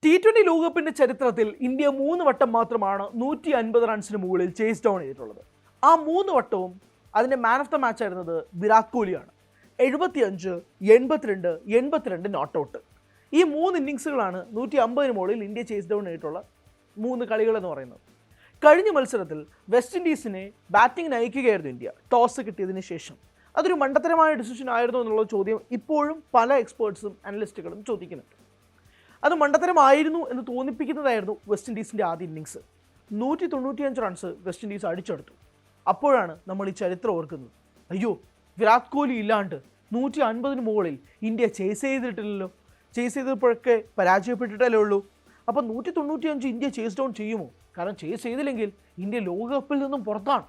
T20 ലോകകപ്പിന്റെ ചരിത്രത്തിൽ India 3 വട്ടം മാത്രമാണ് 150 റൺസിന് മുകളിൽ ചേസ് ഡൗൺ ചെയ്തിട്ടുള്ളത്. ആ 3 വട്ടവും അതിന്റെ മാൻ ഓഫ് ദ മാച്ച് ആയിരുന്നത് വിരാട് കോഹ്ലിയാണ്. 75, 82, 82 not out. ഈ 3 ഇന്നിങ്സുകളാണ് 150 മുകളിൽ ഇന്ത്യ ചേസ് ഡൗൺ ചെയ്തിട്ടുള്ള 3 കളികൾ എന്ന് പറയുന്നത്. കഴിഞ്ഞ മത്സരത്തിൽ വെസ്റ്റ് ഇൻഡീസിനെ ബാറ്റിംഗിന് അയക്കുകയായിരുന്നു ഇന്ത്യ ടോസ് കിട്ടിയതിന് ശേഷം. അതൊരു മണ്ടത്തരമായ ഡിസിഷൻ ആയിരുന്നു എന്നുള്ള ചോദ്യം ഇപ്പോഴും പല എക്സ്പേർട്സും അനലിസ്റ്റുകളും ചോദിക്കുന്നുണ്ട്. അത് മണ്ടത്തരമായിരുന്നു എന്ന് തോന്നിപ്പിക്കുന്നതായിരുന്നു വെസ്റ്റ് ഇൻഡീസിൻ്റെ ആദ്യ ഇന്നിങ്സ്. 195 റൺസ് വെസ്റ്റ് ഇൻഡീസ് അടിച്ചെടുത്തു. അപ്പോഴാണ് നമ്മൾ ഈ ചരിത്രം ഓർക്കുന്നത്. അയ്യോ, വിരാട് കോഹ്ലി ഇല്ലാണ്ട് 150 മുകളിൽ ഇന്ത്യ ചേസ് ചെയ്തിട്ടില്ലല്ലോ, ചേസ് ചെയ്തപ്പോഴൊക്കെ പരാജയപ്പെട്ടിട്ടല്ലേ ഉള്ളൂ. അപ്പോൾ 195 ഇന്ത്യ ചേസ് ഡൗൺ ചെയ്യുമോ? കാരണം ചേസ് ചെയ്തില്ലെങ്കിൽ ഇന്ത്യ ലോകകപ്പിൽ നിന്നും പുറത്താണ്.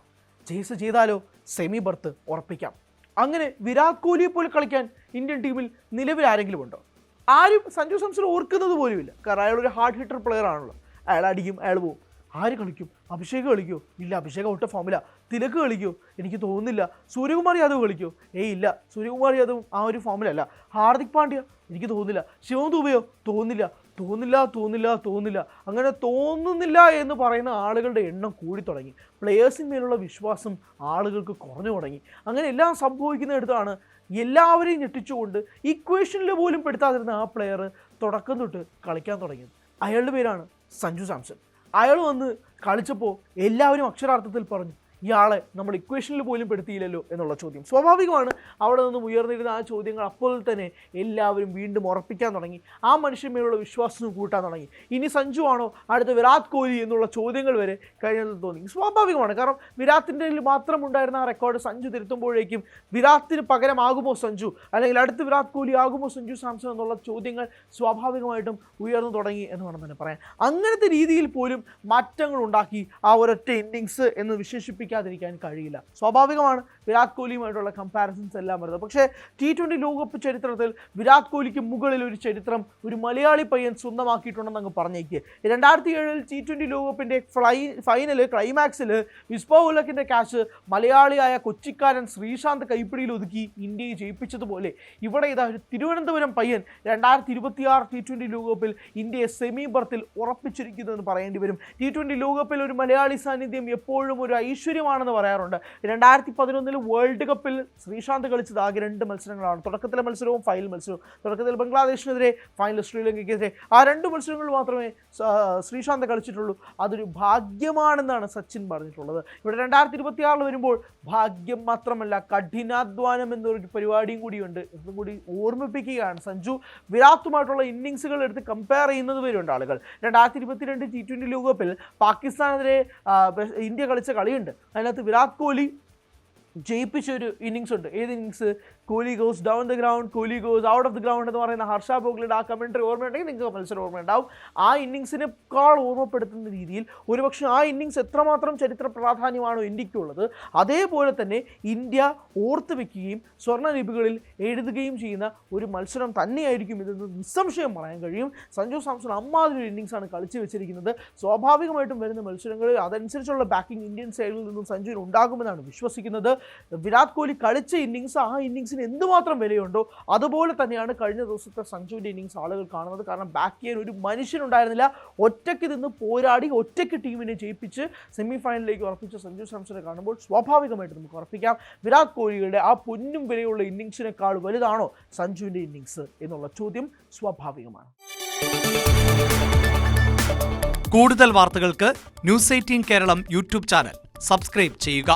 ചേസ് ചെയ്താലോ സെമി ബർത്ത് ഉറപ്പിക്കാം. അങ്ങനെ വിരാട് കോഹ്ലിയെ പോലെ കളിക്കാൻ ഇന്ത്യൻ ടീമിൽ നിലവിൽ ആരെങ്കിലും ഉണ്ടോ? ആരും സഞ്ജു സാംസൺ ഓർക്കുന്നത് പോലുമില്ല. കാരണം അയാളൊരു ഹാർഡ് ഹിറ്റർ പ്ലെയർ ആണല്ലോ. അയാൾ അടിക്കും, അയാൾ പോവും. ആര് കളിക്കും? അഭിഷേക് കളിക്കുമോ? ഇല്ല, അഭിഷേക് ഔട്ട് ഓഫ് ഫോമില്ല. തിലക് കളിക്കുമോ? എനിക്ക് തോന്നുന്നില്ല. സൂര്യകുമാർ യാദവ് കളിക്കുമോ? ഇല്ല, സൂര്യകുമാർ യാദവ് ആ ഒരു ഫോമിലല്ല. ഹാർദിക് പാണ്ഡ്യ? എനിക്ക് തോന്നുന്നില്ല. ശിവം ദുബെയോ? തോന്നില്ല. അങ്ങനെ തോന്നുന്നില്ല എന്ന് പറയുന്ന ആളുകളുടെ എണ്ണം കൂടി തുടങ്ങി. പ്ലെയേഴ്സിന്മേലുള്ള വിശ്വാസം ആളുകൾക്ക് കുറഞ്ഞു തുടങ്ങി. അങ്ങനെ എല്ലാം സംഭവിക്കുന്നിടത്താണ് എല്ലാവരെയും ഞെട്ടിച്ചുകൊണ്ട് ഇക്വേഷനിൽ പോലും പെടുത്താതിരുന്ന ആ പ്ലെയർ തുടക്കം തൊട്ട് കളിക്കാൻ തുടങ്ങിയത്. അയാളുടെ പേരാണ് സഞ്ജു സാംസൺ. അയാൾ വന്ന് കളിച്ചപ്പോൾ എല്ലാവരും അക്ഷരാർത്ഥത്തിൽ പറഞ്ഞു, ഇയാളെ നമ്മൾ ഇക്വേഷനിൽ പോലും പെടുത്തിയില്ലല്ലോ എന്നുള്ള ചോദ്യം. സ്വാഭാവികമാണ്. അവിടെ നിന്നും ഉയർന്നിരുന്ന ആ ചോദ്യങ്ങൾ അപ്പോൾ തന്നെ എല്ലാവരും വീണ്ടും ഉറപ്പിക്കാൻ തുടങ്ങി. ആ മനുഷ്യന്മേലുള്ള വിശ്വാസം കൂട്ടാൻ തുടങ്ങി. ഇനി സഞ്ജു ആണോ അടുത്ത വിരാട് കോഹ്ലി എന്നുള്ള ചോദ്യങ്ങൾ വരെ കഴിഞ്ഞത് തോന്നി. സ്വാഭാവികമാണ്. കാരണം വിരാട്ടിൻ്റെ മാത്രം ഉണ്ടായിരുന്ന ആ റെക്കോർഡ് സഞ്ജു തിരുത്തുമ്പോഴേക്കും വിരാട്ടിന് പകരമാകുമോ സഞ്ജു, അല്ലെങ്കിൽ അടുത്ത് വിരാട് കോഹ്ലി ആകുമോ സഞ്ജു സാംസൺ എന്നുള്ള ചോദ്യങ്ങൾ സ്വാഭാവികമായിട്ടും ഉയർന്നു തുടങ്ങി എന്ന് വേണം തന്നെ പറയാൻ. അങ്ങനത്തെ രീതിയിൽ പോലും മാറ്റങ്ങൾ ഉണ്ടാക്കി ആ ഒരൊറ്റ ഇന്നിങ്സ് എന്ന് വിശേഷിപ്പിക്കും ിരിക്കാൻ കഴിയില്ല. സ്വാഭാവികമാണ് വിരാട് കോഹ്ലിയുമായിട്ടുള്ള കമ്പാരിസൺസ് എല്ലാം വരുന്നത്. പക്ഷേ T20 ലോകകപ്പ് ചരിത്രത്തിൽ വിരാട് കോഹ്ലിക്ക് മുകളിൽ ഒരു ചരിത്രം ഒരു മലയാളി പയ്യൻ സ്വന്തമാക്കിയിട്ടുണ്ടെന്ന് അങ്ങ് പറഞ്ഞേക്ക്. 2007 T20 ലോകകപ്പിൻ്റെ ഫൈനൽ ക്ലൈമാക്സിൽ മിസ്ബാഹ് ഉൽ ഹക്കിൻ്റെ ക്യാച്ച് മലയാളിയായ കൊച്ചിക്കാരൻ ശ്രീശാന്ത് കൈപ്പിടിയിൽ ഒതുക്കി ഇന്ത്യയെ ജയിപ്പിച്ചതുപോലെ ഇവിടെ ഇതാ ഒരു തിരുവനന്തപുരം പയ്യൻ 2026 T20 ലോകകപ്പിൽ ഇന്ത്യയെ സെമി ബർത്തിൽ ഉറപ്പിച്ചിരിക്കുന്നു എന്ന് പറയേണ്ടി വരും. T20 ലോകകപ്പിൽ ഒരു മലയാളി സാന്നിധ്യം എപ്പോഴും ഒരു ഐശ്വര്യമാണെന്ന് പറയാറുണ്ട്. 2011 വേൾഡ് കപ്പിൽ ശ്രീശാന്ത് കളിച്ചത് ആകെ 2 മത്സരങ്ങളാണ്. തുടക്കത്തിലെ മത്സരവും ഫൈനൽ മത്സരവും. തുടക്കത്തിൽ ബംഗ്ലാദേശിനെതിരെ, ഫൈനൽ ശ്രീലങ്കയ്ക്കെതിരെ. ആ 2 മത്സരങ്ങൾ മാത്രമേ ശ്രീശാന്ത് കളിച്ചിട്ടുള്ളൂ. അതൊരു ഭാഗ്യമാണെന്നാണ് സച്ചിൻ പറഞ്ഞിട്ടുള്ളത്. ഇവിടെ 2026 വരുമ്പോൾ ഭാഗ്യം മാത്രമല്ല കഠിനാധ്വാനം എന്നൊരു പരിപാടിയും കൂടിയുണ്ട് എന്നും കൂടി ഓർമ്മിപ്പിക്കുകയാണ്. സഞ്ജു വിരാട്ടുമായിട്ടുള്ള ഇന്നിങ്സുകൾ എടുത്ത് കമ്പയർ ചെയ്യുന്നത് വരെയുണ്ട് ആളുകൾ. 2022 T20 ലോകകപ്പിൽ പാകിസ്ഥാനെതിരെ ഇന്ത്യ കളിച്ച കളിയുണ്ട്. അതിനകത്ത് വിരാട് കോഹ്ലി ജയിപ്പിച്ചൊരു ഇന്നിങ്സ് ഉണ്ട്. ഏത് innings? Kohli goes down the ground, Kohli goes out of the ground എന്ന് പറയുന്ന ഹർഷ ഭോഗ്ലയുടെ ആ കമൻട്രി ഓർമ്മയുണ്ടെങ്കിൽ നിങ്ങൾക്ക് മത്സരം ഓർമ്മയുണ്ടാവും. ആ ഇന്നിങ്സിനേക്കാൾ ഓർമ്മപ്പെടുത്തുന്ന രീതിയിൽ ഒരുപക്ഷെ ആ ഇന്നിങ്സ് എത്രമാത്രം ചരിത്ര പ്രാധാന്യമാണോ ഇന്ത്യക്കുള്ളത് അതേപോലെ തന്നെ ഇന്ത്യ ഓർത്തു വയ്ക്കുകയും സ്വർണ്ണലിപികളിൽ എഴുതുകയും ചെയ്യുന്ന ഒരു മത്സരം തന്നെയായിരിക്കും ഇതെന്ന് നിസ്സംശയം പറയാൻ കഴിയും. സഞ്ജു സാംസൺ അമ്മാതിരി ഒരു ഇന്നിങ്സാണ് കളിച്ചു വെച്ചിരിക്കുന്നത്. സ്വാഭാവികമായിട്ടും വരുന്ന മത്സരങ്ങളിൽ അതനുസരിച്ചുള്ള ബാക്കിംഗ് ഇന്ത്യൻ സൈഡിൽ നിന്നും സഞ്ജുവിന് ഉണ്ടാകുമെന്നാണ് വിശ്വസിക്കുന്നത്. വിരാട് കോഹ്ലി കളിച്ച ഇന്നിങ്സ് ആ ഇന്നിങ്സിന് എന്തുമാത്രം വിലയുണ്ടോ അതുപോലെ തന്നെയാണ് കഴിഞ്ഞ ദിവസത്തെ സഞ്ജുവിൻ്റെ ഇന്നിങ്സ് ആളുകൾ കാണുന്നത്. കാരണം ബാക്ക് ചെയ്യാൻ ഒരു മനുഷ്യനുണ്ടായിരുന്നില്ല. ഒറ്റയ്ക്ക് നിന്ന് പോരാടി ഒറ്റയ്ക്ക് ടീമിനെ ജയിപ്പിച്ച് സെമി ഫൈനലിലേക്ക് ഉറപ്പിച്ച സഞ്ജു സാംസനെ കാണുമ്പോൾ സ്വാഭാവികമായിട്ട് നമുക്ക് ഉറപ്പിക്കാം വിരാട് കോഹ്ലിയുടെ ആ പൊന്നും വിലയുള്ള ഇന്നിങ്സിനേക്കാൾ വലുതാണോ സഞ്ജുവിൻ്റെ ഇന്നിങ്സ് എന്നുള്ള ചോദ്യം സ്വാഭാവികമാണ്. കൂടുതൽ വാർത്തകൾക്ക് News 18 Keralam YouTube channel subscribe ചെയ്യുക.